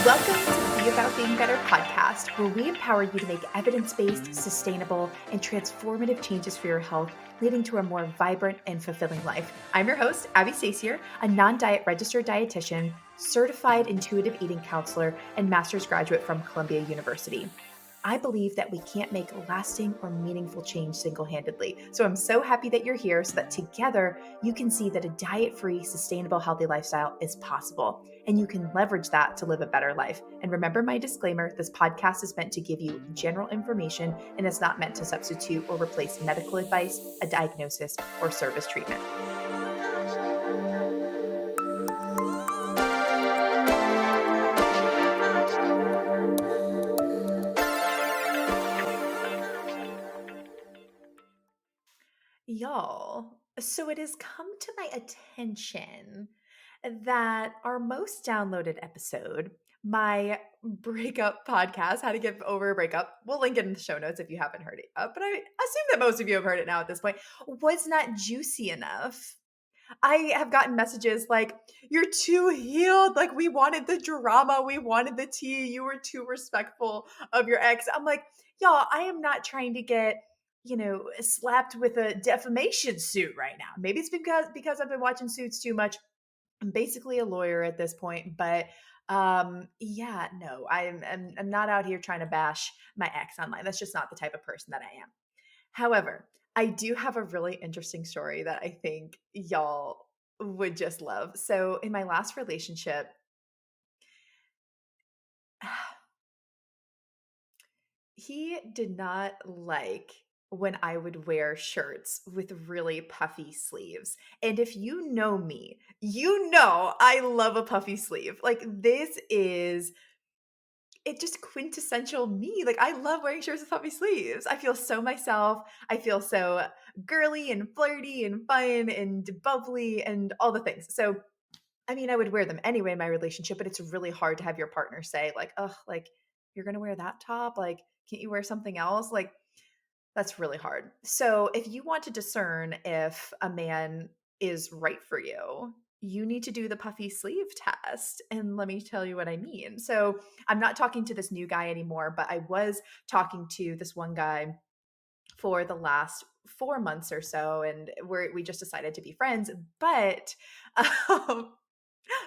Welcome to the About Being Better podcast, where we empower you to make evidence-based, sustainable, and transformative changes for your health, leading to a more vibrant and fulfilling life. I'm your host, Abby Stasier, a non-diet registered dietitian, certified intuitive eating counselor, and master's graduate from Columbia University. I believe that we can't make lasting or meaningful change single-handedly. So I'm so happy that you're here so that together you can see that a diet-free, sustainable, healthy lifestyle is possible. And you can leverage that to live a better life. And remember my disclaimer, this podcast is meant to give you general information and is not meant to substitute or replace medical advice, a diagnosis, or service treatment. Y'all, so it has come to my attention that our most downloaded episode, my breakup podcast, How to Get Over a Breakup, we'll link it in the show notes if you haven't heard it yet, but I assume that most of you have heard it now at this point, was not juicy enough. I have gotten messages like, you're too healed. Like, we wanted the drama. We wanted the tea. You were too respectful of your ex. I'm like, y'all, I am not trying to get, slapped with a defamation suit right now. Maybe it's because I've been watching Suits too much. I'm basically a lawyer at this point, but yeah, no, I'm not out here trying to bash my ex online. That's just not the type of person that I am. However, I do have a really interesting story that I think y'all would just love. So, in my last relationship, he did not like when I would wear shirts with really puffy sleeves. And if you know me, you know I love a puffy sleeve. Like, this is it just quintessential me. Like, I love wearing shirts with puffy sleeves. I feel so myself. I feel so girly and flirty and fun and bubbly and all the things. So, I mean, I would wear them anyway in my relationship, but it's really hard to have your partner say, like, oh, like, you're going to wear that top? Like, can't you wear something else? Like, that's really hard. So, if you want to discern if a man is right for you, you need to do the puffy sleeve test. And let me tell you what I mean. So, I'm not talking to this new guy anymore, but I was talking to this one guy for the last 4 months or so, and we just decided to be friends. But um,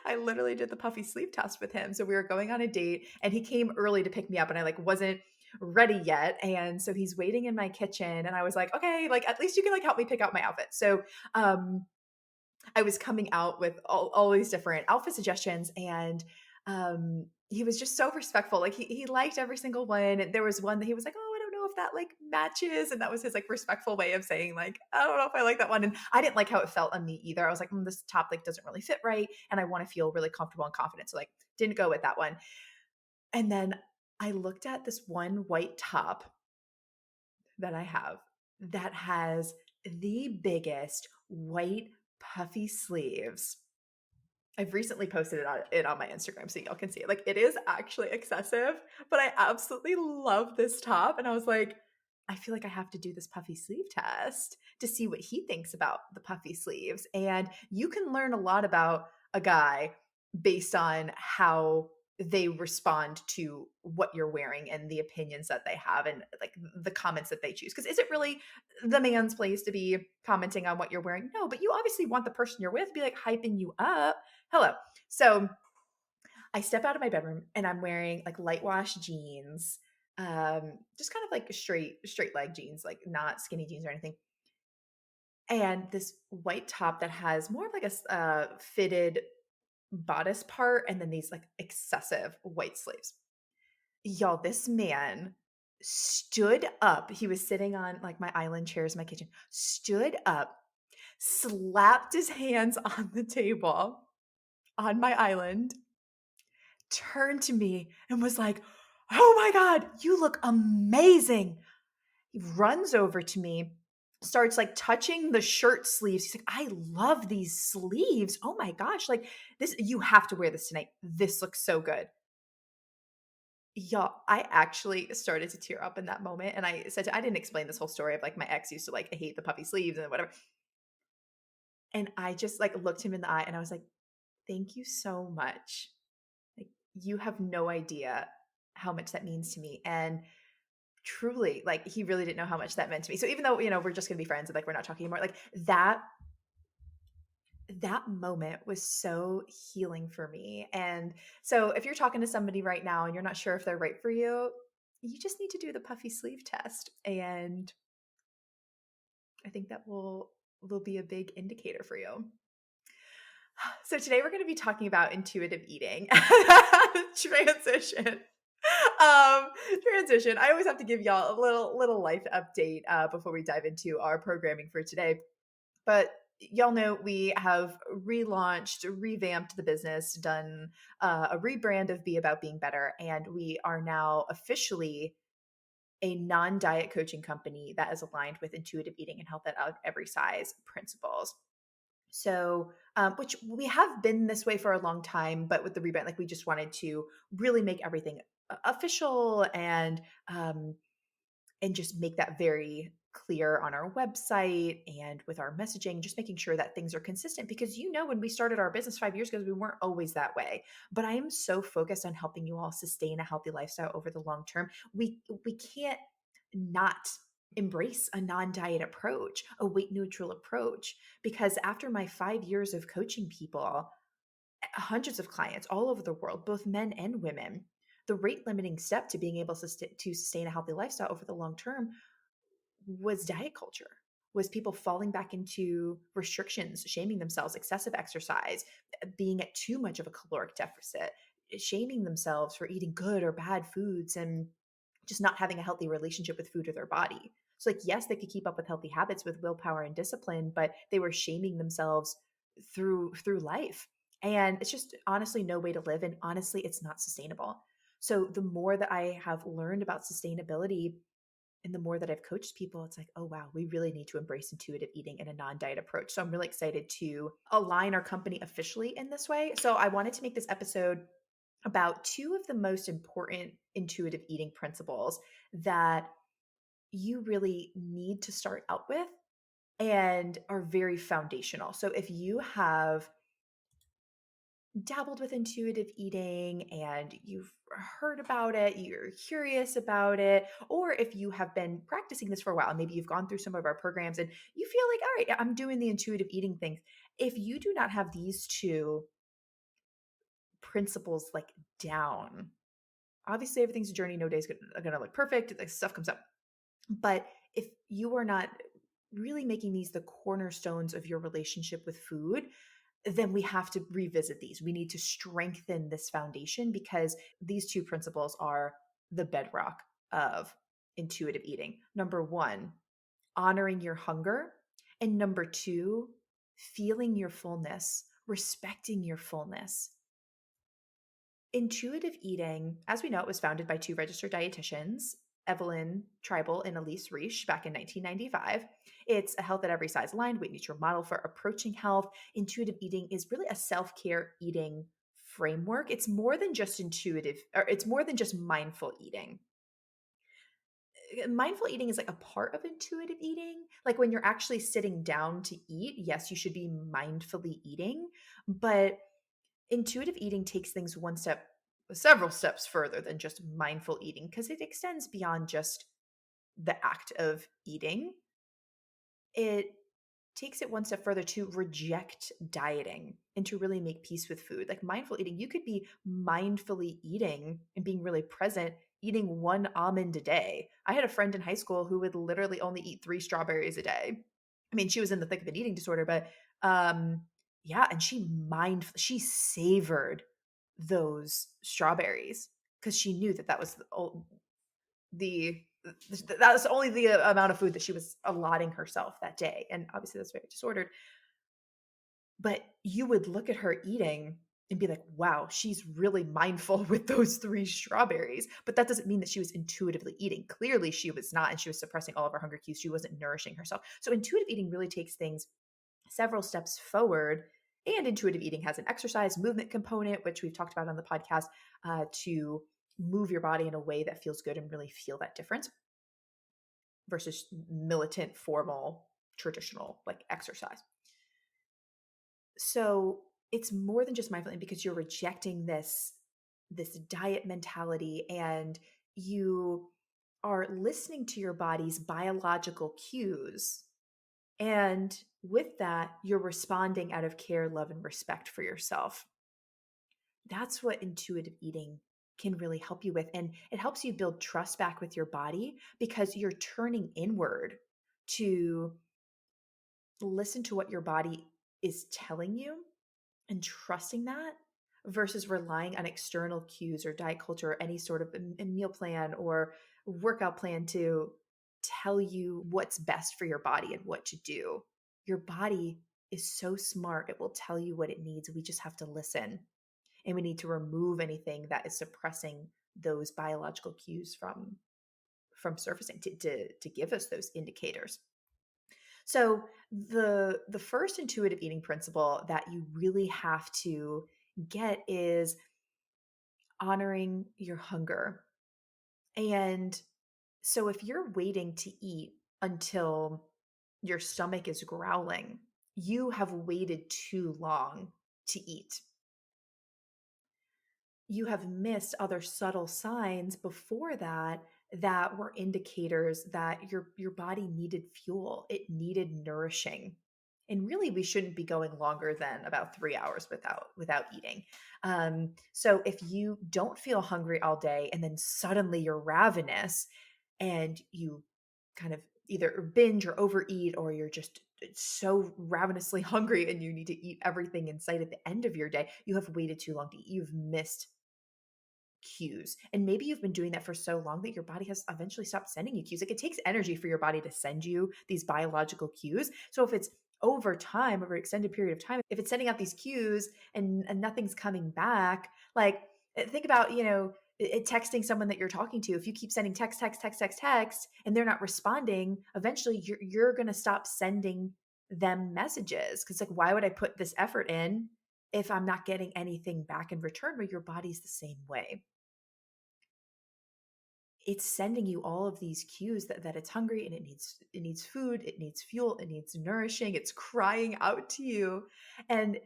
I literally did the puffy sleeve test with him. So we were going on a date and he came early to pick me up and I like wasn't ready yet. And so he's waiting in my kitchen and I was like, okay, like at least you can like help me pick out my outfit. So I was coming out with all these different outfit suggestions and he was just so respectful. Like he liked every single one. And there was one that he was like, oh, I don't know if that like matches. And that was his like respectful way of saying like, I don't know if I like that one. And I didn't like how it felt on me either. I was like, this top like doesn't really fit right. And I want to feel really comfortable and confident. So like didn't go with that one. And then I looked at this one white top that I have that has the biggest white puffy sleeves. I've recently posted it on my Instagram so y'all can see it. Like it is actually excessive, but I absolutely love this top. And I was like, I feel like I have to do this puffy sleeve test to see what he thinks about the puffy sleeves. And you can learn a lot about a guy based on how they respond to what you're wearing and the opinions that they have and like the comments that they choose. Because is it really the man's place to be commenting on what you're wearing? No, but you obviously want the person you're with to be like hyping you up. Hello. So I step out of my bedroom and I'm wearing like light wash jeans, just kind of like straight leg jeans, like not skinny jeans or anything. And this white top that has more of like a fitted bodice part and then these like excessive white sleeves. Y'all, this man stood up. He was sitting on like my island chairs in my kitchen, stood up, slapped his hands on the table on my island, turned to me and was like, oh my God, you look amazing. He runs over to me, starts like touching the shirt sleeves. He's like, I love these sleeves. Oh my gosh, like this, you have to wear this tonight. This looks so good. Y'all, I actually started to tear up in that moment. And I said, I didn't explain this whole story of like my ex used to like hate the puffy sleeves and whatever. And I just like looked him in the eye and I was like, thank you so much. Like, you have no idea how much that means to me. And truly, like, he really didn't know how much that meant to me. So even though, we're just gonna be friends and like we're not talking anymore, like that moment was so healing for me. And so if you're talking to somebody right now and you're not sure if they're right for you, you just need to do the puffy sleeve test. And I think that will be a big indicator for you. So today we're going to be talking about intuitive eating. Transition. Transition. I always have to give y'all a little life update before we dive into our programming for today. But y'all know we have relaunched, revamped the business, done a rebrand of Be About Being Better, and we are now officially a non-diet coaching company that is aligned with intuitive eating and health at every size principles. So, which we have been this way for a long time, but with the rebrand, like we just wanted to really make everything official and just make that very clear on our website and with our messaging, just making sure that things are consistent. Because when we started our business 5 years ago, we weren't always that way. But I am so focused on helping you all sustain a healthy lifestyle over the long term. We can't not embrace a non-diet approach, a weight neutral approach, because after my 5 years of coaching people, hundreds of clients all over the world, both men and women, the rate limiting step to being able to sustain a healthy lifestyle over the long term was diet culture, was people falling back into restrictions, shaming themselves, excessive exercise, being at too much of a caloric deficit, shaming themselves for eating good or bad foods, and just not having a healthy relationship with food or their body. So, like, yes, they could keep up with healthy habits with willpower and discipline, but they were shaming themselves through life. And it's just honestly no way to live. And honestly, it's not sustainable. So the more that I have learned about sustainability and the more that I've coached people, it's like, oh, wow, we really need to embrace intuitive eating and a non diet approach. So I'm really excited to align our company officially in this way. So I wanted to make this episode about two of the most important intuitive eating principles that you really need to start out with and are very foundational. So if you have dabbled with intuitive eating and you've heard about it, you're curious about it, or if you have been practicing this for a while, maybe you've gone through some of our programs and you feel like, all right, I'm doing the intuitive eating things. If you do not have these two principles like down, obviously everything's a journey. No day's gonna look perfect. Like, stuff comes up. But if you are not really making these the cornerstones of your relationship with food, then we have to revisit these. We need to strengthen this foundation because these two principles are the bedrock of intuitive eating. Number one, honoring your hunger. And number two, feeling your fullness, respecting your fullness. Intuitive eating, as we know, it was founded by two registered dietitians, Evelyn Tribal and Elise Reich, back in 1995. It's a health at every size aligned weight neutral model for approaching health. Intuitive eating is really a self-care eating framework. It's more than just intuitive, or it's more than just mindful eating. Mindful eating is like a part of intuitive eating. Like when you're actually sitting down to eat, yes, you should be mindfully eating, but intuitive eating takes things several steps further than just mindful eating because it extends beyond just the act of eating. It takes it one step further to reject dieting and to really make peace with food. Like mindful eating, you could be mindfully eating and being really present, eating one almond a day. I had a friend in high school who would literally only eat 3 strawberries a day. I mean, she was in the thick of an eating disorder, but yeah, and she savored those strawberries because she knew that the that was only the amount of food that she was allotting herself that day. And obviously that's very disordered. But you would look at her eating and be like, wow, she's really mindful with those 3 strawberries. But that doesn't mean that she was intuitively eating. Clearly, she was not. And she was suppressing all of her hunger cues. She wasn't nourishing herself. So intuitive eating really takes things several steps forward. And intuitive eating has an exercise movement component, which we've talked about on the podcast, to move your body in a way that feels good and really feel that difference versus militant, formal, traditional like exercise. So it's more than just mindful eating because you're rejecting this this diet mentality, and you are listening to your body's biological cues. And with that, you're responding out of care, love, and respect for yourself. That's what intuitive eating can really help you with. And it helps you build trust back with your body because you're turning inward to listen to what your body is telling you and trusting that versus relying on external cues or diet culture or any sort of a meal plan or workout plan to tell you what's best for your body and what to do. Your body is so smart, it will tell you what it needs. We just have to listen, and we need to remove anything that is suppressing those biological cues from surfacing to give us those indicators. So the first intuitive eating principle that you really have to get is honoring your hunger. And so if you're waiting to eat until your stomach is growling, you have waited too long to eat. You have missed other subtle signs before that that were indicators that your body needed fuel. It needed nourishing. And really, we shouldn't be going longer than about 3 hours without eating. So if you don't feel hungry all day and then suddenly you're ravenous and you kind of either binge or overeat, or you're just so ravenously hungry and you need to eat everything in sight at the end of your day, you have waited too long to eat. You've missed cues. And maybe you've been doing that for so long that your body has eventually stopped sending you cues. Like, it takes energy for your body to send you these biological cues. So if it's over time, over an extended period of time, if it's sending out these cues and nothing's coming back, like, think about, texting someone that you're talking to. If you keep sending text, and they're not responding, eventually you're going to stop sending them messages. Cause like, why would I put this effort in if I'm not getting anything back in return? Where your body's the same way. It's sending you all of these cues that it's hungry and it needs food, it needs fuel, it needs nourishing, it's crying out to you. And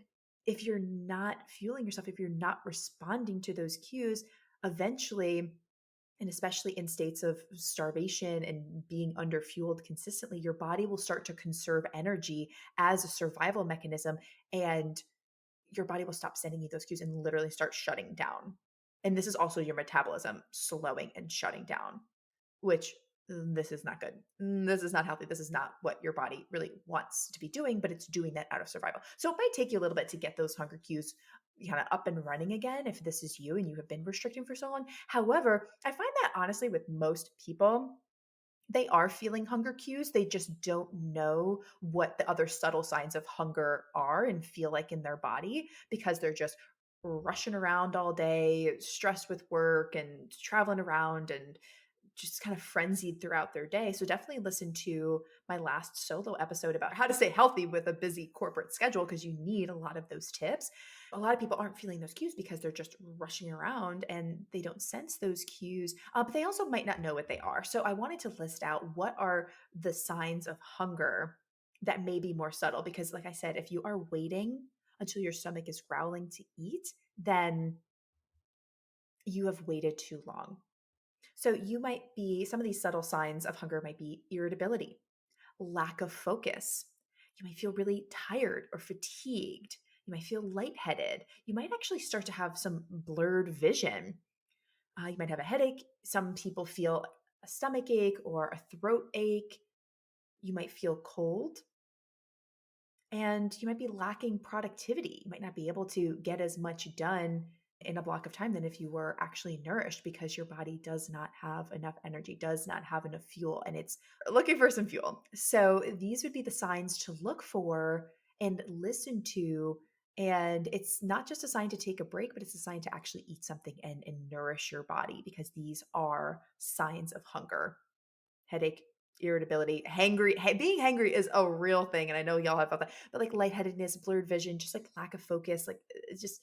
if you're not fueling yourself, if you're not responding to those cues, eventually, and especially in states of starvation and being underfueled consistently, your body will start to conserve energy as a survival mechanism, and your body will stop sending you those cues and literally start shutting down. And this is also your metabolism slowing and shutting down, which, this is not good. This is not healthy. This is not what your body really wants to be doing, but it's doing that out of survival. So it might take you a little bit to get those hunger cues kind of up and running again if this is you and you have been restricting for so long. However, I find that honestly with most people, they are feeling hunger cues. They just don't know what the other subtle signs of hunger are and feel like in their body because they're just rushing around all day, stressed with work and traveling around and just kind of frenzied throughout their day. So definitely listen to my last solo episode about how to stay healthy with a busy corporate schedule, because you need a lot of those tips. A lot of people aren't feeling those cues because they're just rushing around and they don't sense those cues, but they also might not know what they are. So I wanted to list out what are the signs of hunger that may be more subtle, because like I said, if you are waiting until your stomach is growling to eat, then you have waited too long. So you might be, some of these subtle signs of hunger might be irritability, lack of focus. You might feel really tired or fatigued. You might feel lightheaded. You might actually start to have some blurred vision. You might have a headache. Some people feel a stomach ache or a throat ache. You might feel cold. And you might be lacking productivity. You might not be able to get as much done in a block of time than if you were actually nourished, because your body does not have enough energy, does not have enough fuel, and it's looking for some fuel. So these would be the signs to look for and listen to. And it's not just a sign to take a break, but it's a sign to actually eat something and nourish your body, because these are signs of hunger. Headache, irritability, hangry. Being hangry is a real thing, and I know y'all have felt that. But like lightheadedness, blurred vision, just like lack of focus, like it's just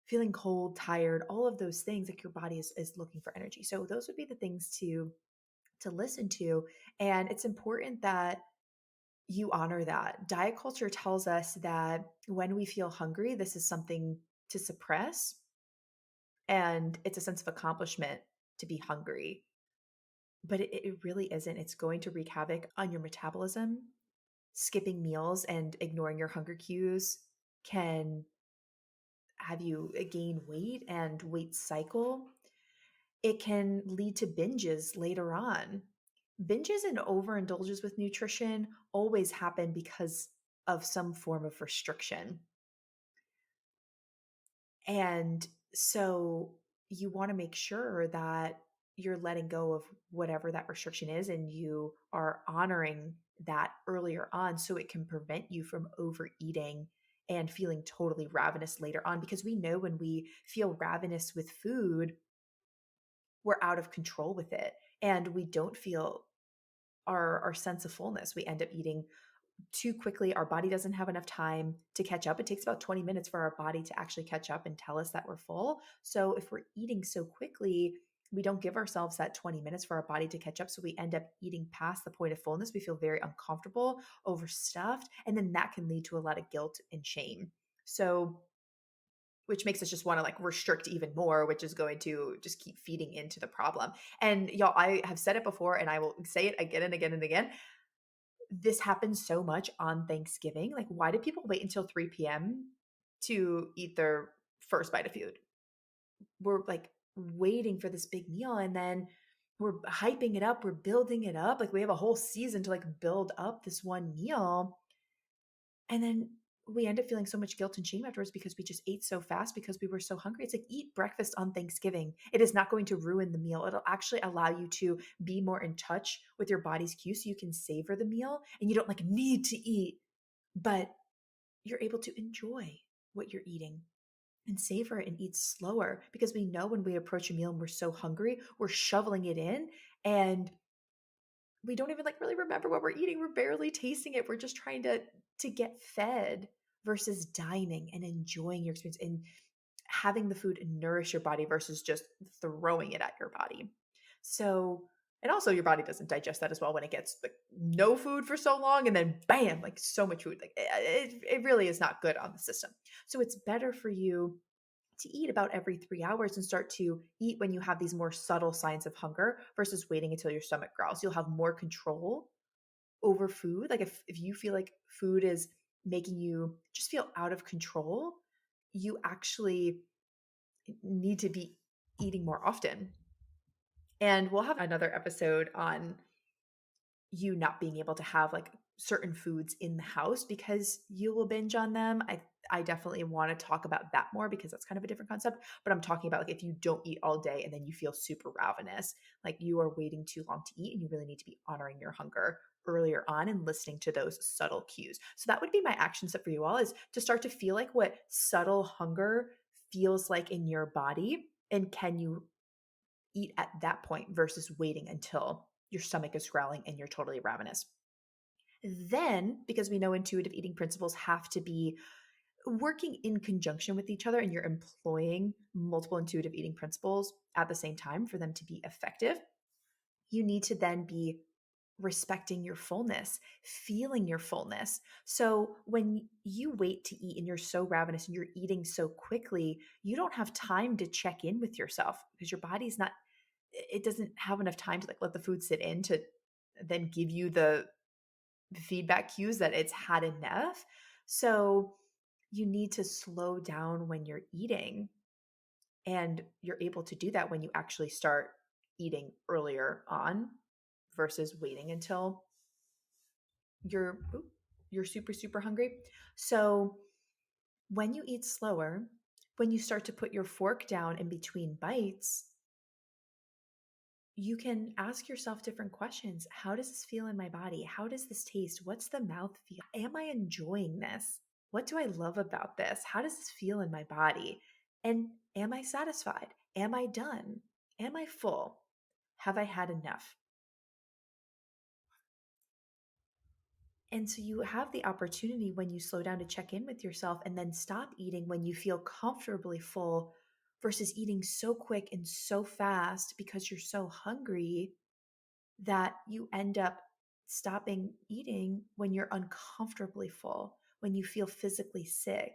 feeling cold, tired, all of those things, like your body is looking for energy. So those would be the things to listen to. And it's important that you honor that. Diet culture tells us that when we feel hungry, this is something to suppress. and it's a sense of accomplishment to be hungry. But it really isn't. It's going to wreak havoc on your metabolism. Skipping meals and ignoring your hunger cues can have you gain weight and weight cycle. It can lead to binges later on. Binges and overindulges with nutrition always happen because of some form of restriction. And so you want to make sure that you're letting go of whatever that restriction is and you are honoring that earlier on so it can prevent you from overeating and feeling totally ravenous later on. Because we know when we feel ravenous with food, we're out of control with it and we don't feel our sense of fullness. We end up eating too quickly. Our body doesn't have enough time to catch up. It takes about 20 minutes for our body to actually catch up and tell us that we're full. So if we're eating so quickly, we don't give ourselves that 20 minutes for our body to catch up. So we end up eating past the point of fullness. We feel very uncomfortable, overstuffed, and then that can lead to a lot of guilt and shame. So which makes us just want to like restrict even more, which is going to just keep feeding into the problem. And y'all, I have said it before and I will say it again and again and again. This happens so much on Thanksgiving. Like, why do people wait until 3 p.m. to eat their first bite of food? We're like waiting for this big meal and then we're hyping it up, we're building it up. Like, we have a whole season to like build up this one meal. And then we end up feeling so much guilt and shame afterwards because we just ate so fast because we were so hungry. It's like, eat breakfast on Thanksgiving. It is not going to ruin the meal. It'll actually allow you to be more in touch with your body's cues so you can savor the meal and you don't like need to eat, but you're able to enjoy what you're eating and savor it and eat slower because we know when we approach a meal and we're so hungry, we're shoveling it in and we don't even like really remember what we're eating. We're barely tasting it. We're just trying to get fed versus dining and enjoying your experience and having the food nourish your body versus just throwing it at your body. So, and also your body doesn't digest that as well when it gets like no food for so long and then bam, like so much food. Like it really is not good on the system. So it's better for you to eat about every 3 hours and start to eat when you have these more subtle signs of hunger versus waiting until your stomach growls. You'll have more control over food. Like if you feel like food is making you just feel out of control, you actually need to be eating more often. And we'll have another episode on you not being able to have like certain foods in the house because you will binge on them. I definitely want to talk about that more because that's kind of a different concept, but I'm talking about like if you don't eat all day and then you feel super ravenous, like you are waiting too long to eat and you really need to be honoring your hunger earlier on and listening to those subtle cues. So that would be my action step for you all, is to start to feel like what subtle hunger feels like in your body and can you eat at that point versus waiting until your stomach is growling and you're totally ravenous. Then, because we know intuitive eating principles have to be working in conjunction with each other and you're employing multiple intuitive eating principles at the same time for them to be effective, you need to then be respecting your fullness, feeling your fullness. So when you wait to eat and you're so ravenous and you're eating so quickly, you don't have time to check in with yourself because your body's not, it doesn't have enough time to like let the food sit in to then give you the feedback cues that it's had enough. So you need to slow down when you're eating. And you're able to do that when you actually start eating earlier on versus waiting until you're you're super super hungry. So when you eat slower, when you start to put your fork down in between bites, you can ask yourself different questions. How does this feel in my body? How does this taste? What's the mouth feel? Am I enjoying this? What do I love about this? How does this feel in my body? And am I satisfied? Am I done? Am I full? Have I had enough? And so you have the opportunity when you slow down to check in with yourself and then stop eating when you feel comfortably full versus eating so quick and so fast because you're so hungry that you end up stopping eating when you're uncomfortably full, when you feel physically sick.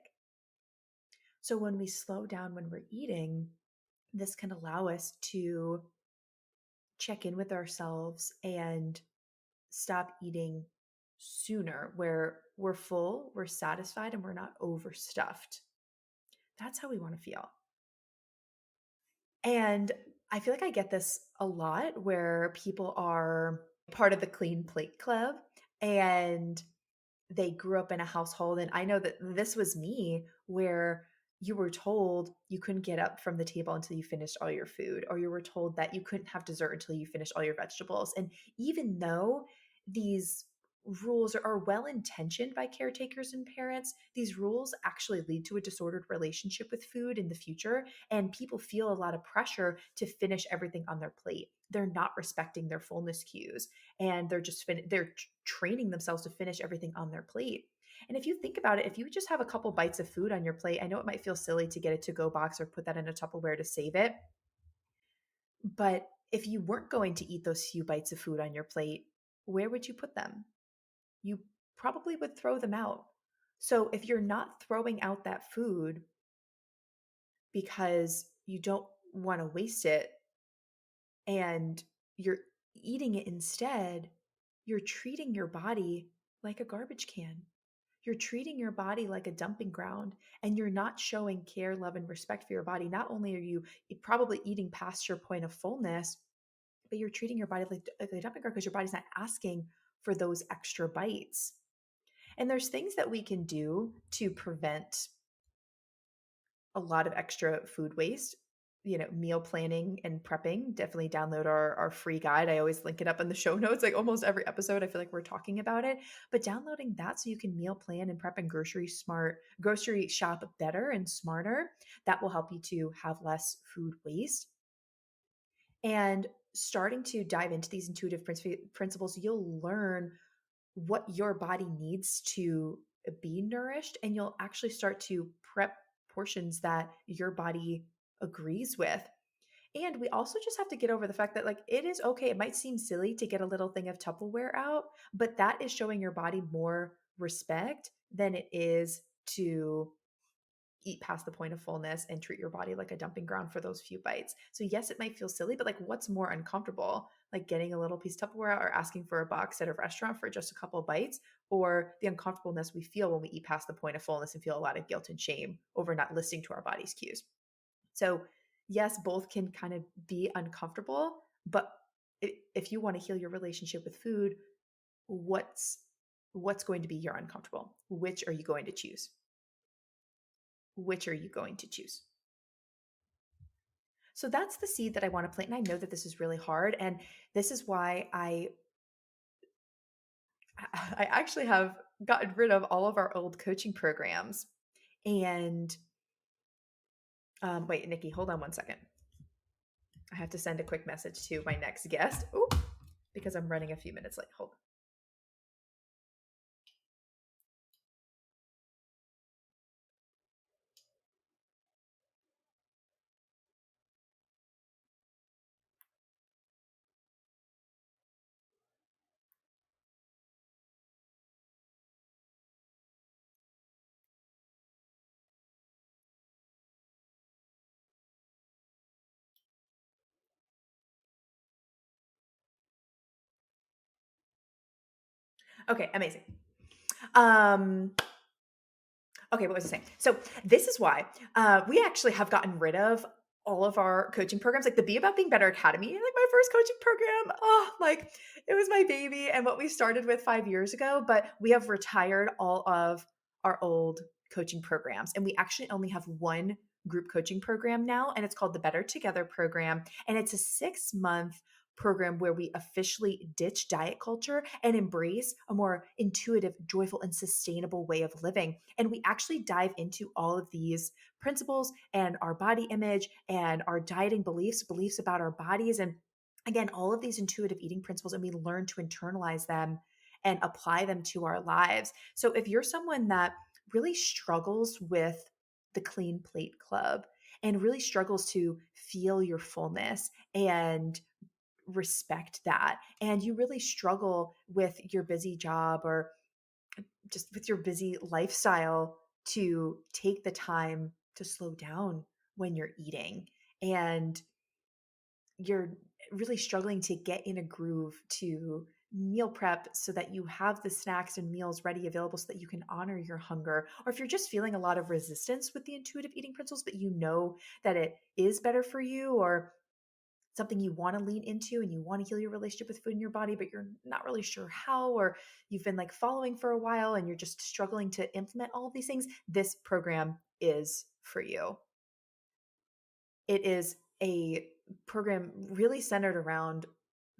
So when we slow down when we're eating, this can allow us to check in with ourselves and stop eating sooner, where we're full, we're satisfied, and we're not overstuffed. That's how we want to feel. And I feel like I get this a lot where people are part of the clean plate club and they grew up in a household. And I know that this was me, where you were told you couldn't get up from the table until you finished all your food, or you were told that you couldn't have dessert until you finished all your vegetables. And even though these rules are well intentioned by caretakers and parents, these rules actually lead to a disordered relationship with food in the future. And people feel a lot of pressure to finish everything on their plate. They're not respecting their fullness cues, and they're just training themselves to finish everything on their plate. And if you think about it, if you just have a couple bites of food on your plate, I know it might feel silly to get a to go box or put that in a Tupperware to save it, but if you weren't going to eat those few bites of food on your plate, where would you put them? You probably would throw them out. So if you're not throwing out that food because you don't want to waste it, and you're eating it instead, you're treating your body like a garbage can. You're treating your body like a dumping ground, and you're not showing care, love, and respect for your body. Not only are you probably eating past your point of fullness, but you're treating your body like a dumping ground because your body's not asking for those extra bites. And there's things that we can do to prevent a lot of extra food waste. Meal planning and prepping. Definitely download our free guide. I always link it up in the show notes. Like almost every episode, I feel like we're talking about it. But downloading that so you can meal plan and prep and grocery shop better and smarter, that will help you to have less food waste. And starting to dive into these intuitive principles, you'll learn what your body needs to be nourished, and you'll actually start to prep portions that your body agrees with. And we also just have to get over the fact that, like, it is okay. It might seem silly to get a little thing of Tupperware out, but that is showing your body more respect than it is to eat past the point of fullness and treat your body like a dumping ground for those few bites. So yes, it might feel silly, but like, what's more uncomfortable? Like getting a little piece of Tupperware or asking for a box at a restaurant for just a couple of bites, or the uncomfortableness we feel when we eat past the point of fullness and feel a lot of guilt and shame over not listening to our body's cues. So yes, both can kind of be uncomfortable, but if you want to heal your relationship with food, what's going to be your uncomfortable? Which are you going to choose? Which are you going to choose? So that's the seed that I want to plant. And I know that this is really hard. And this is why I actually have gotten rid of all of our old coaching programs. And wait, Nikki, hold on one second. I have to send a quick message to my next guest. Ooh, because I'm running a few minutes late. Hold on. Okay, amazing. Okay, what was I saying? So this is why we actually have gotten rid of all of our coaching programs, like the Be About Being Better Academy, like my first coaching program. Oh, like it was my baby and what we started with 5 years ago, but we have retired all of our old coaching programs. And we actually only have one group coaching program now, and it's called the Better Together program. And it's a 6-month program where we officially ditch diet culture and embrace a more intuitive, joyful, and sustainable way of living. And we actually dive into all of these principles and our body image and our dieting beliefs about our bodies. And again, all of these intuitive eating principles, and we learn to internalize them and apply them to our lives. So if you're someone that really struggles with the clean plate club and really struggles to feel your fullness and respect that, and you really struggle with your busy job or just with your busy lifestyle to take the time to slow down when you're eating and you're really struggling to get in a groove to meal prep so that you have the snacks and meals ready available so that you can honor your hunger, or if you're just feeling a lot of resistance with the intuitive eating principles, but you know that it is better for you, or something you want to lean into and you want to heal your relationship with food in your body, but you're not really sure how, or you've been like following for a while and you're just struggling to implement all of these things, this program is for you. It is a program really centered around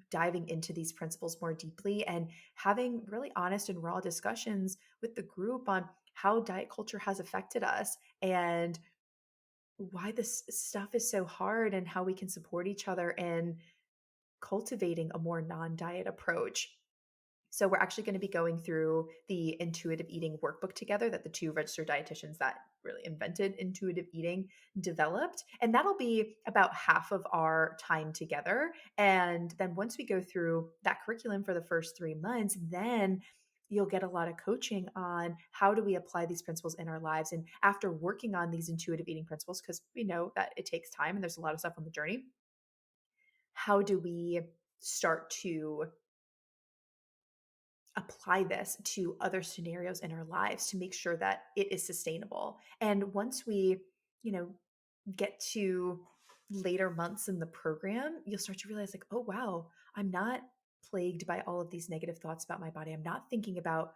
diving into these principles more deeply and having really honest and raw discussions with the group on how diet culture has affected us and why this stuff is so hard and how we can support each other in cultivating a more non-diet approach. So we're actually going to be going through the intuitive eating workbook together that the two registered dietitians that really invented intuitive eating developed. And that'll be about half of our time together. And then once we go through that curriculum for the first 3 months, then you'll get a lot of coaching on how do we apply these principles in our lives. And after working on these intuitive eating principles, because we know that it takes time and there's a lot of stuff on the journey, how do we start to apply this to other scenarios in our lives to make sure that it is sustainable? And once we, you know, get to later months in the program, you'll start to realize like, oh wow, I'm not plagued by all of these negative thoughts about my body. I'm not thinking about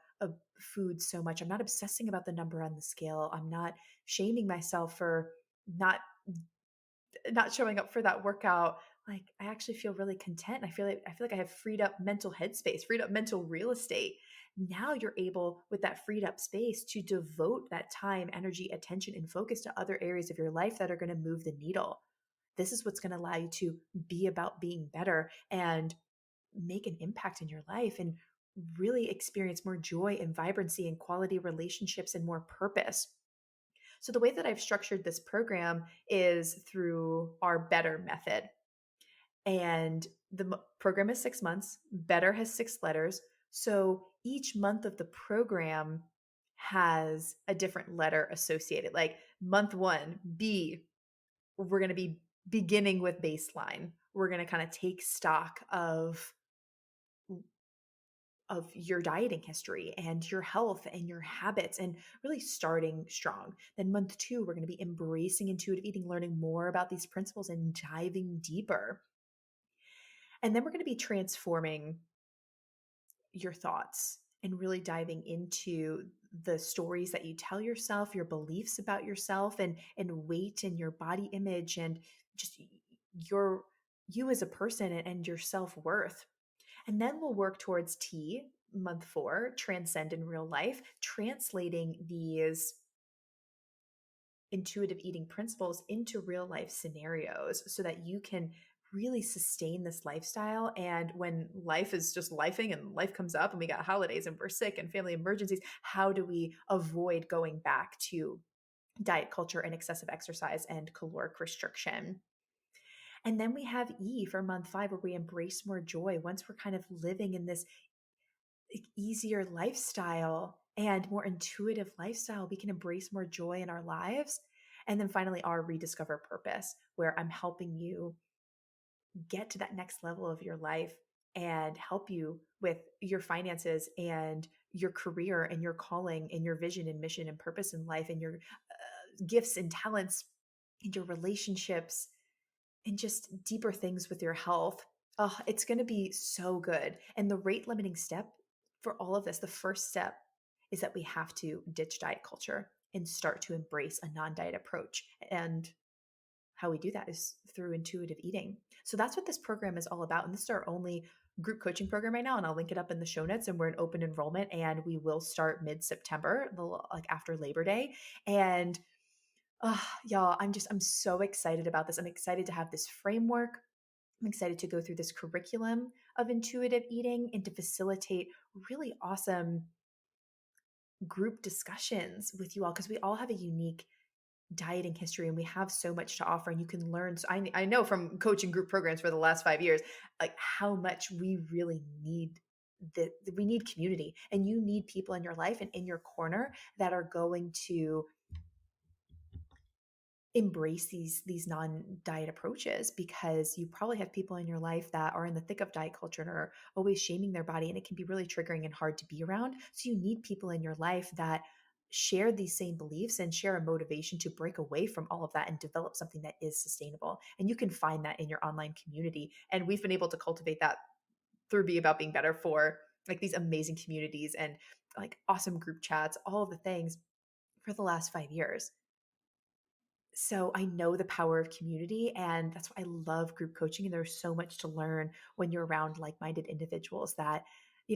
food so much. I'm not obsessing about the number on the scale. I'm not shaming myself for not showing up for that workout. Like, I actually feel really content. I feel like I have freed up mental headspace, freed up mental real estate. Now you're able, with that freed up space, to devote that time, energy, attention, and focus to other areas of your life that are going to move the needle. This is what's going to allow you to be about being better and make an impact in your life and really experience more joy and vibrancy and quality relationships and more purpose. So, the way that I've structured this program is through our Better method. And the program is 6 months, Better has 6 letters. So, each month of the program has a different letter associated. Like month one, B, we're going to be beginning with baseline. We're going to kind of take stock of your dieting history and your health and your habits and really starting strong. Then month two, we're going to be embracing intuitive eating, learning more about these principles and diving deeper. And then we're going to be transforming your thoughts and really diving into the stories that you tell yourself, your beliefs about yourself and weight and your body image and just your you as a person and your self-worth. And then we'll work towards T, month four, transcend in real life, translating these intuitive eating principles into real life scenarios so that you can really sustain this lifestyle. And when life is just lifing and life comes up and we got holidays and we're sick and family emergencies, how do we avoid going back to diet culture and excessive exercise and caloric restriction? And then we have E for month five, where we embrace more joy. Once we're kind of living in this easier lifestyle and more intuitive lifestyle, we can embrace more joy in our lives. And then finally, our rediscover purpose, where I'm helping you get to that next level of your life and help you with your finances and your career and your calling and your vision and mission and purpose in life and your gifts and talents and your relationships and just deeper things with your health. Oh, it's going to be so good. And the rate limiting step for all of this, the first step is that we have to ditch diet culture and start to embrace a non-diet approach. And how we do that is through intuitive eating. So that's what this program is all about. And this is our only group coaching program right now. And I'll link it up in the show notes. And we're in open enrollment and we will start mid-September, like after Labor Day. And y'all, I'm so excited about this. I'm excited to have this framework. I'm excited to go through this curriculum of intuitive eating and to facilitate really awesome group discussions with you all, because we all have a unique dieting history and we have so much to offer and you can learn. So I know from coaching group programs for the last 5 years, like how much we really need we need community, and you need people in your life and in your corner that are going to embrace these non-diet approaches, because you probably have people in your life that are in the thick of diet culture and are always shaming their body, and it can be really triggering and hard to be around. So you need people in your life that share these same beliefs and share a motivation to break away from all of that and develop something that is sustainable. And you can find that in your online community. And we've been able to cultivate that through Be About Being Better, for like these amazing communities and like awesome group chats, all of the things for the last 5 years. So I know the power of community, and that's why I love group coaching. And there's so much to learn when you're around like-minded individuals that,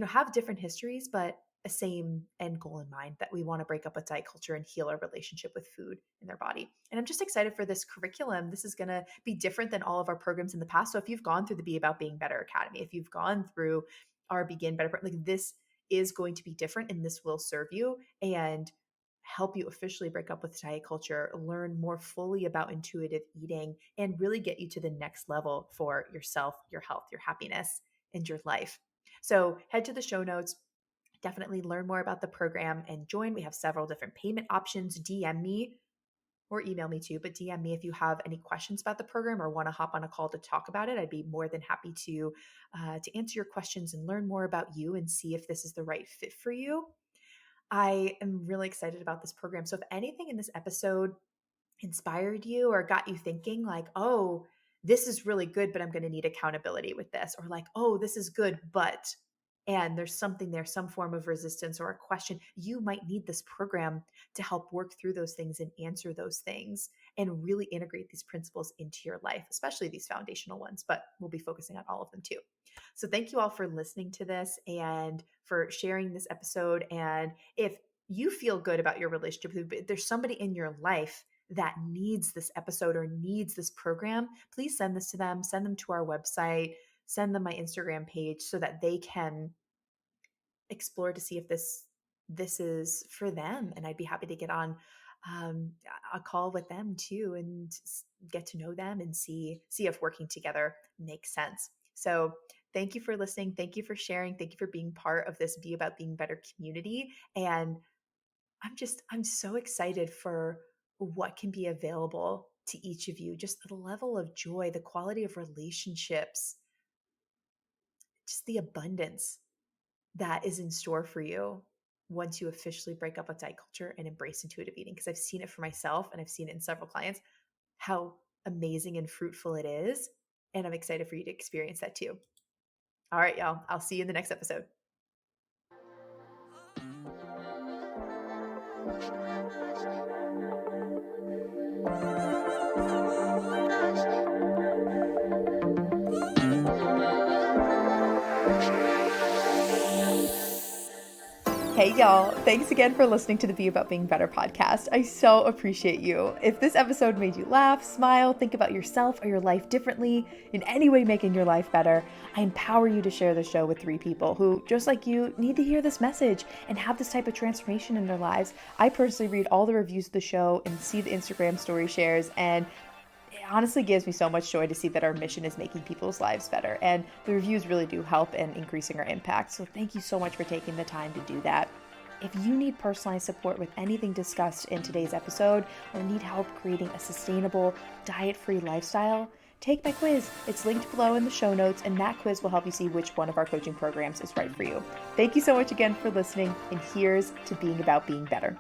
have different histories, but a same end goal in mind, that we want to break up with diet culture and heal our relationship with food in their body. And I'm just excited for this curriculum. This is going to be different than all of our programs in the past. So if you've gone through the Be About Being Better Academy, if you've gone through our Begin Better, like, this is going to be different, and this will serve you and help you officially break up with diet culture, learn more fully about intuitive eating, and really get you to the next level for yourself, your health, your happiness, and your life. So head to the show notes, definitely learn more about the program and join. We have several different payment options. DM me or email me too, but DM me if you have any questions about the program or want to hop on a call to talk about it. I'd be more than happy to answer your questions and learn more about you and see if this is the right fit for you. I am really excited about this program. So if anything in this episode inspired you or got you thinking like, oh, this is really good, but I'm going to need accountability with this, or like, oh, this is good, but, and there's something there, some form of resistance or a question, you might need this program to help work through those things and answer those things and really integrate these principles into your life, especially these foundational ones, but we'll be focusing on all of them too. So thank you all for listening to this and for sharing this episode. And if you feel good about your relationship with food, but there's somebody in your life that needs this episode or needs this program, please send this to them, send them to our website, send them my Instagram page so that they can explore to see if this is for them. And I'd be happy to get on um, a call with them too and get to know them and see if working together makes sense. So thank you for listening. Thank you for sharing. Thank you for being part of this Be About Being Better community. And I'm so excited for what can be available to each of you. Just the level of joy, the quality of relationships, just the abundance that is in store for you once you officially break up with diet culture and embrace intuitive eating. Because I've seen it for myself and I've seen it in several clients, how amazing and fruitful it is. And I'm excited for you to experience that too. All right, y'all. I'll see you in the next episode. Hey y'all, thanks again for listening to the Be About Being Better podcast. I so appreciate you. If this episode made you laugh, smile, think about yourself or your life differently, in any way making your life better, I empower you to share the show with 3 people who, just like you, need to hear this message and have this type of transformation in their lives. I personally read all the reviews of the show and see the Instagram story shares, and it honestly gives me so much joy to see that our mission is making people's lives better. And the reviews really do help in increasing our impact. So thank you so much for taking the time to do that. If you need personalized support with anything discussed in today's episode or need help creating a sustainable, diet-free lifestyle, take my quiz. It's linked below in the show notes, and that quiz will help you see which one of our coaching programs is right for you. Thank you so much again for listening, and here's to being about being better.